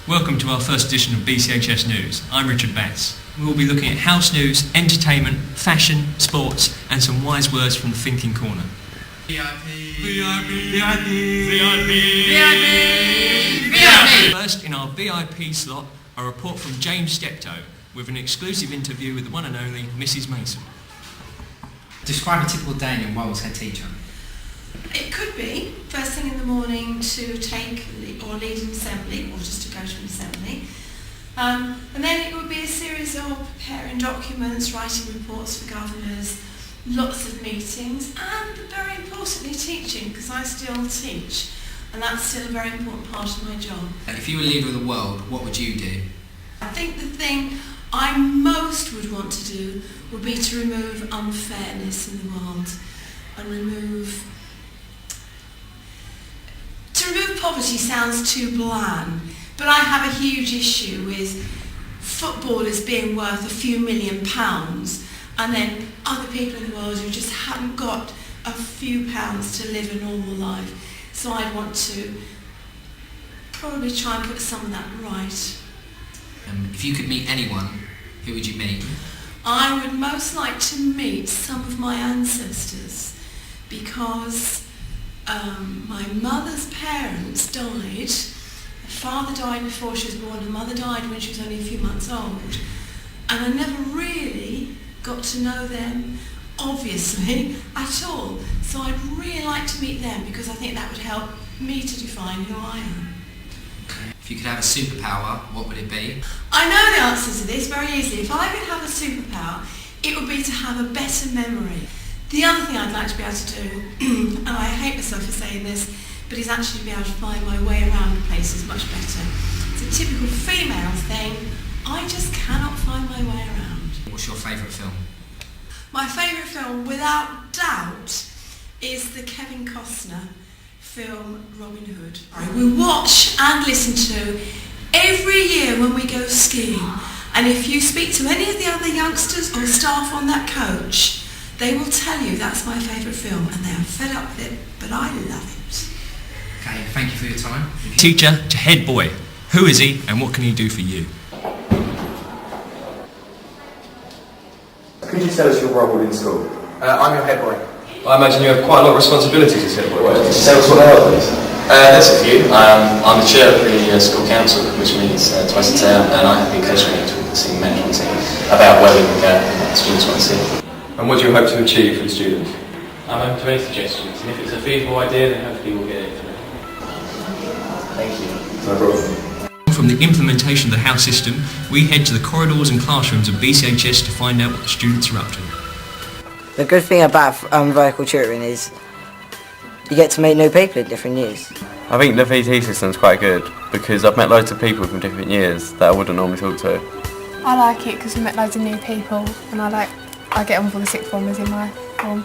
Welcome to our first edition of BCHS News. I'm Richard Batts. We will be looking at house news, entertainment, fashion, sports and some wise words from the Thinking Corner. VIP! VIP! VIP! VIP! VIP! First in our VIP slot, a report from James Steptoe with an exclusive interview with the one and only Mrs Mason. Describe a typical day in your role as head teacher. It could be first thing in the morning to take or lead an assembly, or just to go to an assembly. And then it would be a series of preparing documents, writing reports for governors, lots of meetings, and very importantly teaching, because I still teach, and that's still a very important part of my job. If you were leader of the world, what would you do? I think the thing I most would want to do would be to remove unfairness in the world and remove poverty sounds too bland, but I have a huge issue with footballers being worth a few £1,000,000 and then other people in the world who just haven't got a few pounds to live a normal life. So I'd want to probably try and put some of that right. If you could meet anyone, who would you meet? I would most like to meet some of my ancestors because my mother's parents died. Her father died before she was born, her mother died when she was only a few months old, and I never really got to know them, obviously, at all. So I'd really like to meet them because I think that would help me to define who I am. If you could have a superpower, what would it be? I know the answer to this very easily. If I could have a superpower, it would be to have a better memory. The other thing I'd like to be able to do, and I hate myself for saying this, but is actually be able to find my way around places much better. It's a typical female thing. I just cannot find my way around. What's your favourite film? My favourite film, without doubt, is the Kevin Costner film Robin Hood. We watch and listen to every year when we go skiing, and if you speak to any of the other youngsters or staff on that coach, they will tell you that's my favourite film, and they are fed up with it, but I love it. Okay, thank you for your time. Teacher to head boy. Who is he and what can he do for you? Could you tell us your role in school? I'm your head boy. I imagine you have quite a lot of responsibilities as head boy. Could you tell us what they are, please? There's a few. I'm the chair of the school council, which meets twice a term, and I have been coaching with the senior management team about where we can go and what the students want to see. And what do you hope to achieve for the students? I'm open to any suggestions, and if it's a feasible idea, then hopefully we'll get it through. Thank you. No problem. From the implementation of the house system, we head to the corridors and classrooms of BCHS to find out what the students are up to. The good thing about vocal tutoring is you get to meet new people in different years. I think the VT system's quite good because I've met loads of people from different years that I wouldn't normally talk to. I like it because we met loads of new people, and I get on with all the sixth formers in my form.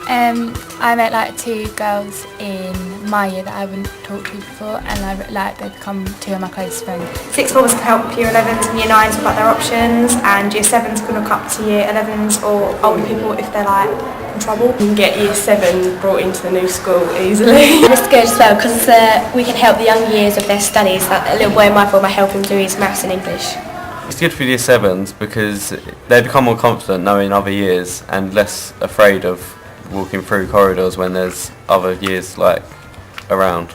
I met like 2 girls in my year that I haven't talked to before, and they've become 2 of my closest friends. Sixth formers can help year 11s and year 9s with their options, and year 7s can look up to year 11s or older people if they're in trouble. You can get year 7 brought into the new school easily. It's good as well because we can help the young years with their studies. Like a little boy in my form, I help him do his maths and English. It's good for year 7s because they become more confident knowing other years and less afraid of walking through corridors when there's other years around.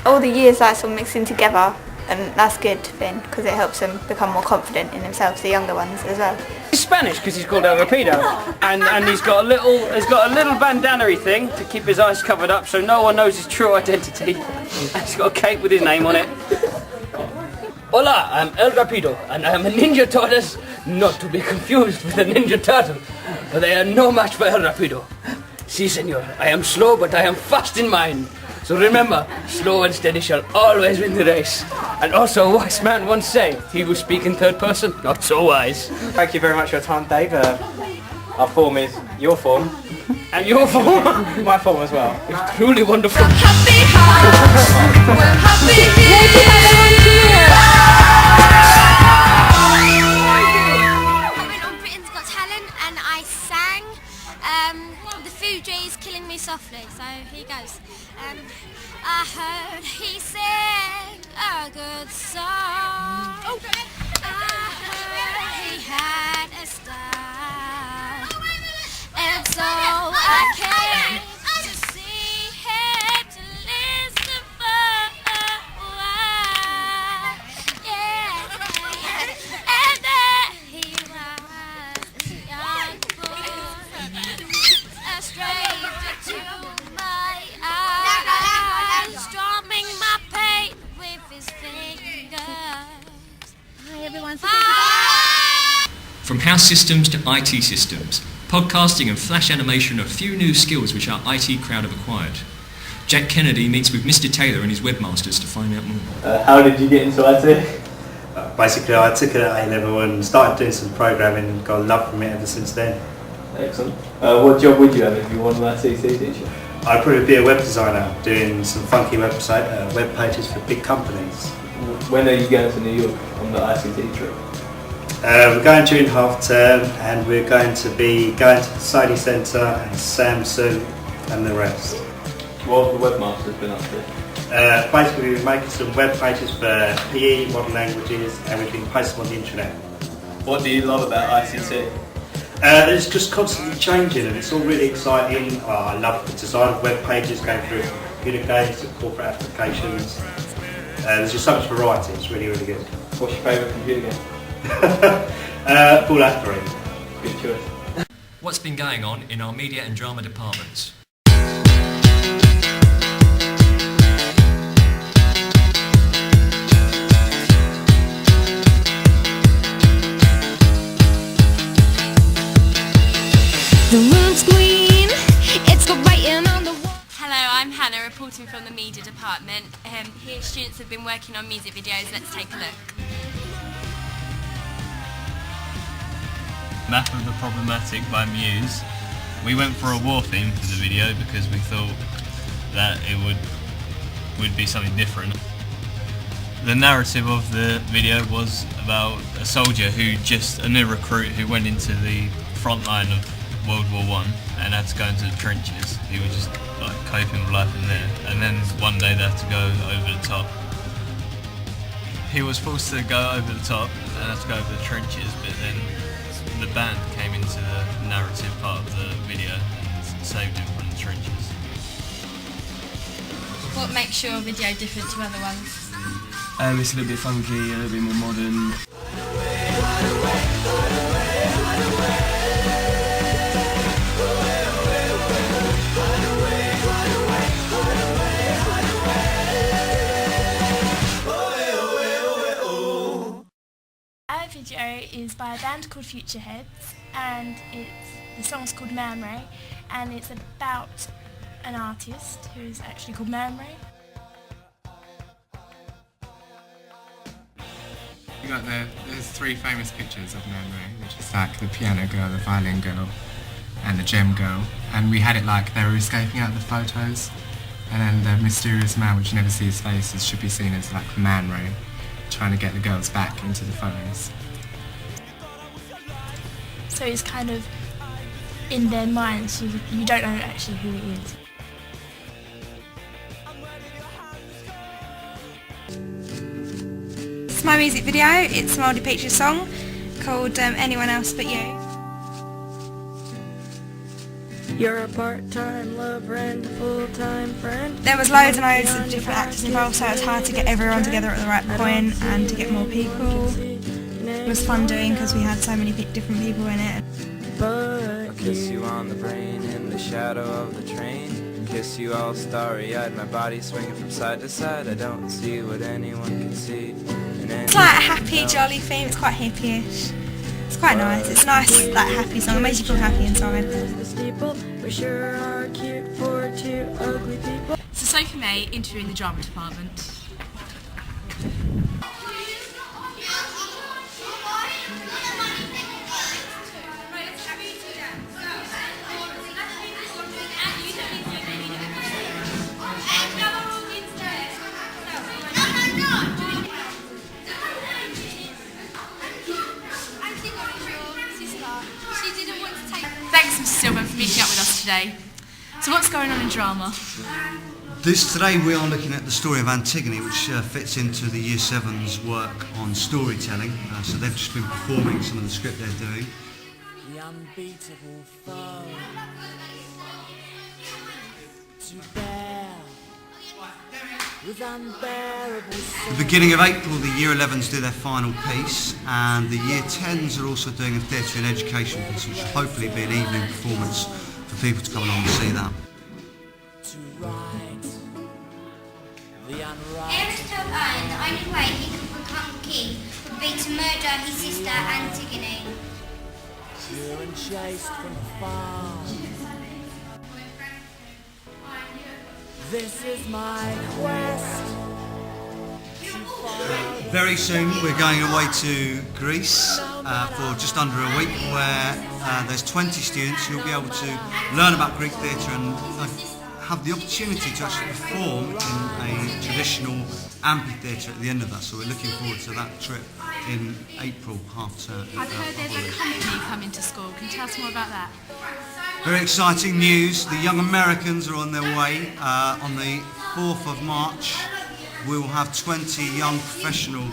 All the years sort of mixing together, and that's a good thing because it helps them become more confident in themselves, the younger ones as well. He's Spanish because he's called El Rapido, and he's got a little bandana-y thing to keep his eyes covered up so no one knows his true identity. And he's got a cape with his name on it. Hola, I'm El Rapido, and I am a ninja tortoise, not to be confused with a ninja turtle, but they are no match for El Rapido. Si, senor, I am slow, but I am fast in mind. So remember, slow and steady shall always win the race. And also a wise man once said, he who speak in third person, not so wise. Thank you very much for your time, Dave. Our form is your form. And your form? My form as well. It's truly wonderful. Happy heart, we're happy here. I went on Britain's Got Talent and I sang The Fugees' Killing Me Softly, so here goes. I heard he said a good song. I heard he had a style, and so I came to see him, to listen for a while. Yeah, and there he was, a young boy, a stranger to my eyes, strumming my pain with his fingers. Hi everyone. From house systems to IT systems, podcasting and flash animation are a few new skills which our IT crowd have acquired. Jack Kennedy meets with Mr. Taylor and his webmasters to find out more. How did you get into IT? Basically, I took it at A-level and started doing some programming and got a love from it ever since then. Excellent. What job would you have if you were an ICT teacher? I'd probably be a web designer, doing some funky web pages for big companies. When are you going to New York on the ICT trip? We're going during half term, and we're going to be going to the Sony Centre and Samsung and the rest. What have the webmasters been up to? Basically, we're making some web pages for PE, modern languages, and we've been posting them on the internet. What do you love about ICT? It's just constantly changing, and it's all really exciting. I love the design of web pages, going through computer games to corporate applications. There's just so much variety. It's really, really good. What's your favourite computer game? Fallout 3. Good choice. What's been going on in our media and drama departments? The room's clean, it's got writing on the wall. Hello, I'm Hannah, reporting from the media department. Here students have been working on music videos. Let's take a look. Map of the Problematic by Muse. We went for a war theme for the video because we thought that it would be something different. The narrative of the video was about a soldier a new recruit who went into the front line of World War I and had to go into the trenches. He was just like coping with life in there, and then one day they had to go over the top. He was forced to go over the top and had to go over the trenches, but then the band came into the narrative part of the video and saved him from the trenches. What makes your video different to other ones? It's a little bit funky, a little bit more modern. Our video is by a band called Futureheads, and the song's called Man Ray, and it's about an artist who's actually called Man Ray. There's three famous pictures of Man Ray, which is like the piano girl, the violin girl, and the gem girl. And we had it like they were escaping out of the photos, and then the mysterious man, which you never see his face, should be seen as like Man Ray, trying to get the girls back into the photos. So it's kind of in their minds, you don't know actually who it is. It's my music video. It's a Mouldy Peaches song called Anyone Else But You. You're a part-time lover and a full-time friend. There was loads and loads of different actors involved, so it was hard to get everyone together at the right point and to get more people. It was fun doing because we had so many different people in it. I'll kiss you on the brain in the shadow of the train. Kiss you all starry-eyed, my body swinging from side to side. I don't see what anyone can see. It's like a happy, jolly theme. It's quite hippie-ish. It's quite nice. It's a nice, like, happy song. It makes you feel happy inside. We sure are cute for two ugly people. So Sophie May interviewing the drama department. Thanks, Mrs. Silver, for meeting up with us today. So what's going on in drama? Today we are looking at the story of Antigone, which fits into the Year 7's work on storytelling. So they've just been performing some of the script they're doing. The unbeatable foe to bear with unbearable At the beginning of April, the Year 11s do their final piece, and the Year 10s are also doing a theatre and education piece, which will hopefully be an evening performance for people to come along and see that. Aristotle owned the only way he could become king would be to murder his sister Antigone. pure and chaste from far. This is my quest. Very soon we're going away to Greece for just under a week, where there's 20 students who will be able to learn about Greek theatre and have the opportunity to actually perform in a traditional amphitheatre at the end of that. So we're looking forward to that trip in April, half term. I've heard there's a company coming to school. Can you tell us more about that? Very exciting news. The Young Americans are on their way. On the 4th of March, we will have 20 young professional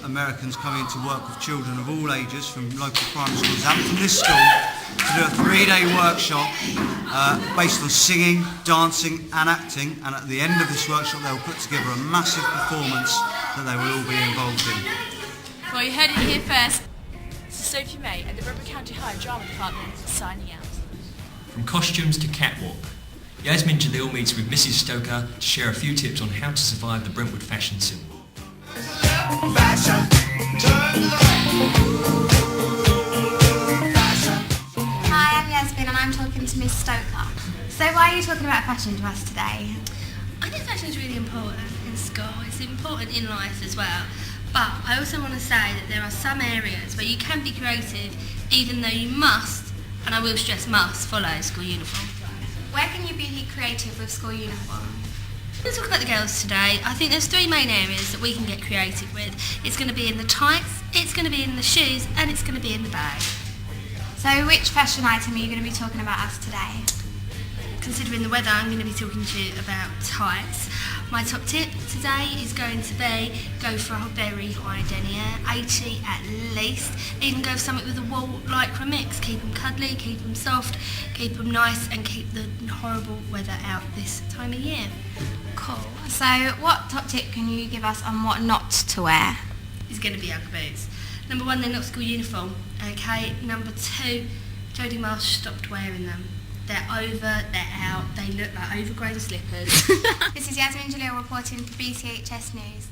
Americans coming to work with children of all ages from local primary schools and from this school to do a 3-day workshop based on singing, dancing and acting, and at the end of this workshop they will put together a massive performance that they will all be involved in. Well, you heard it here first. This is Sophie May at the Rugby County High Drama Department signing out. From costumes to catwalk, Yasmin Jalil meets with Mrs Stoker to share a few tips on how to survive the Brentwood fashion scene. Hi, I'm Yasmin and I'm talking to Miss Stoker. So why are you talking about fashion to us today? I think fashion is really important in school. It's important in life as well. But I also want to say that there are some areas where you can be creative even though you must, and I will stress must, follow school uniform. Where can you be creative with school uniform? Let's talk about the girls today. I think there's 3 main areas that we can get creative with. It's going to be in the tights, it's going to be in the shoes, and it's going to be in the bag. So which fashion item are you going to be talking about us today? Considering the weather, I'm going to be talking to you about tights. My top tip today is going to be go for a very high denier, 80 at least. Even go for something with a wool lycra mix. Keep them cuddly, keep them soft, keep them nice, and keep the horrible weather out this time of year. Cool. So what top tip can you give us on what not to wear? It's going to be Ugg boots. Number 1, they're not school uniform. Okay. Number 2, Jodie Marsh stopped wearing them. They're over, they're out, they look like overgrown slippers. This is Yasmin Jalil reporting for BCHS News.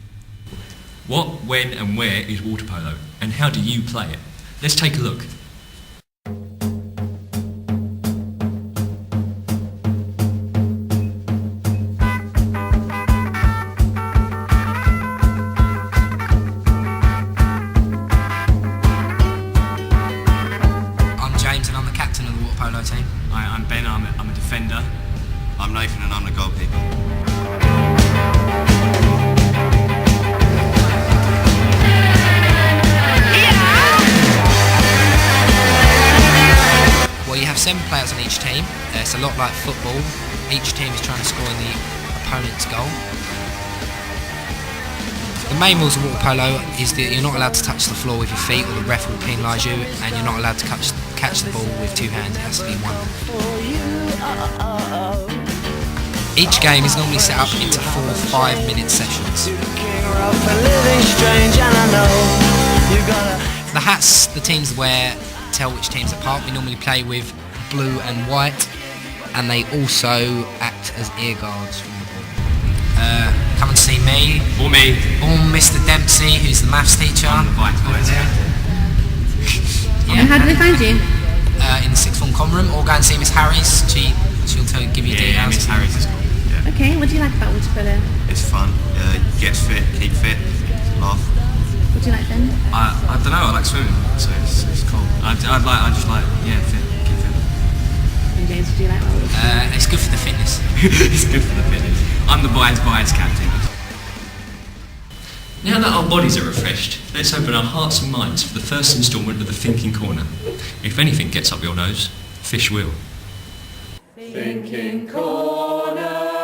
What, when and where is water polo, and how do you play it? Let's take a look. I'm James and I'm the captain of the water polo team. I'm Ben, I'm a defender. I'm Nathan and I'm the goalkeeper. Well, you have 7 players on each team. It's a lot like football. Each team is trying to score in the opponent's goal. The main rules of water polo is that you're not allowed to touch the floor with your feet or the ref will penalise you, and you're not allowed to catch the ball with 2 hands, it has to be 1. Each game is normally set up into 4 5-minute sessions. The hats the teams wear tell which teams apart. We normally play with blue and white, and they also act as ear guards from the ball. Come and see me. Or me. Or Mr Dempsey, who's the maths teacher. I'm the vice. Yeah. And how do they find you? In the 6th form common room, or go and see Miss Harris. She'll give you details. Yeah, Miss Harris is cool. Yeah. Okay, what do you like about water polo? It's fun. Gets fit, keep fit, laugh. What do you like then? I don't know, I like swimming, so it's cool. I just like, fit, keep fit. And James, what do you like about water polo? It's good for the fitness. It's good for the fitness. I'm the bias captain. Now that our bodies are refreshed, let's open our hearts and minds for the first instalment of the Thinking Corner. If anything gets up your nose, fish will. Thinking Corner.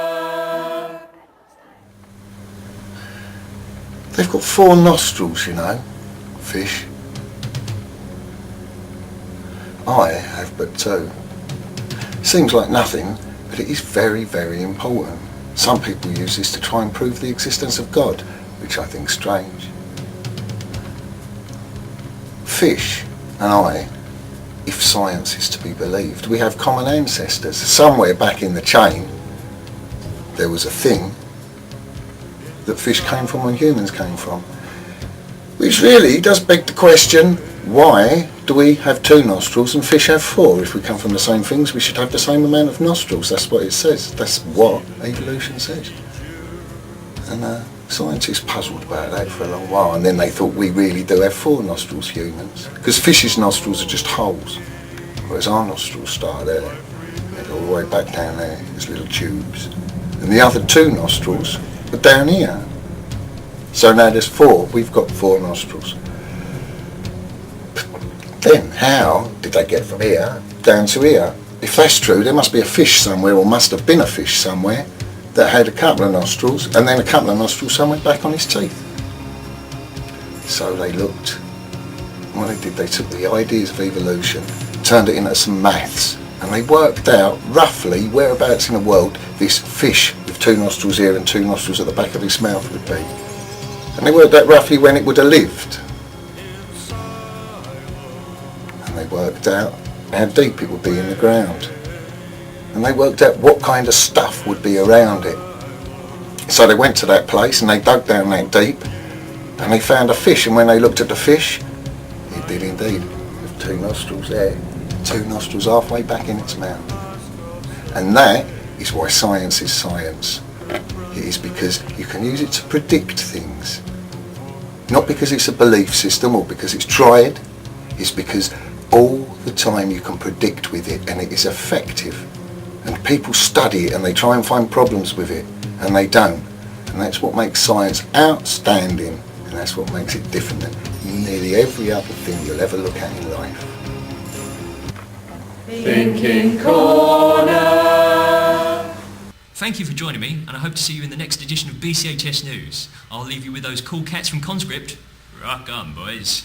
They've got 4 nostrils, you know, fish. I have but 2. Seems like nothing, but it is very, very important. Some people use this to try and prove the existence of God, which I think is strange. Fish and I, if science is to be believed, we have common ancestors. Somewhere back in the chain, there was a thing that fish came from and humans came from. Which really does beg the question, why do we have 2 nostrils and fish have 4? If we come from the same things, we should have the same amount of nostrils. That's what it says. That's what evolution says. And scientists puzzled about that for a long while, and then they thought we really do have 4 nostrils, humans. Because fish's nostrils are just holes, whereas our nostrils start there. They go all the way back down there as little tubes. And the other 2 nostrils are down here. So now there's 4. We've got 4 nostrils. Then how did they get from here down to here? If that's true, there must be a fish somewhere, or must have been a fish somewhere, that had a couple of nostrils, and then a couple of nostrils somewhere back on his teeth. So they looked. What they did, they took the ideas of evolution, turned it into some maths, and they worked out roughly whereabouts in the world this fish with 2 nostrils here and 2 nostrils at the back of his mouth would be. And they worked out roughly when it would have lived. And they worked out how deep it would be in the ground. And they worked out what kind of stuff would be around it. So they went to that place and they dug down that deep and they found a fish, and when they looked at the fish, it did indeed have 2 nostrils there, 2 nostrils halfway back in its mouth. And that is why science is science. It is because you can use it to predict things. Not because it's a belief system or because it's tried, it's because all the time you can predict with it, and it is effective. And people study it and they try and find problems with it, and they don't. And that's what makes science outstanding, and that's what makes it different than nearly every other thing you'll ever look at in life. Thinking Corner! Thank you for joining me, and I hope to see you in the next edition of BCHS News. I'll leave you with those cool cats from Conscript. Rock on, boys.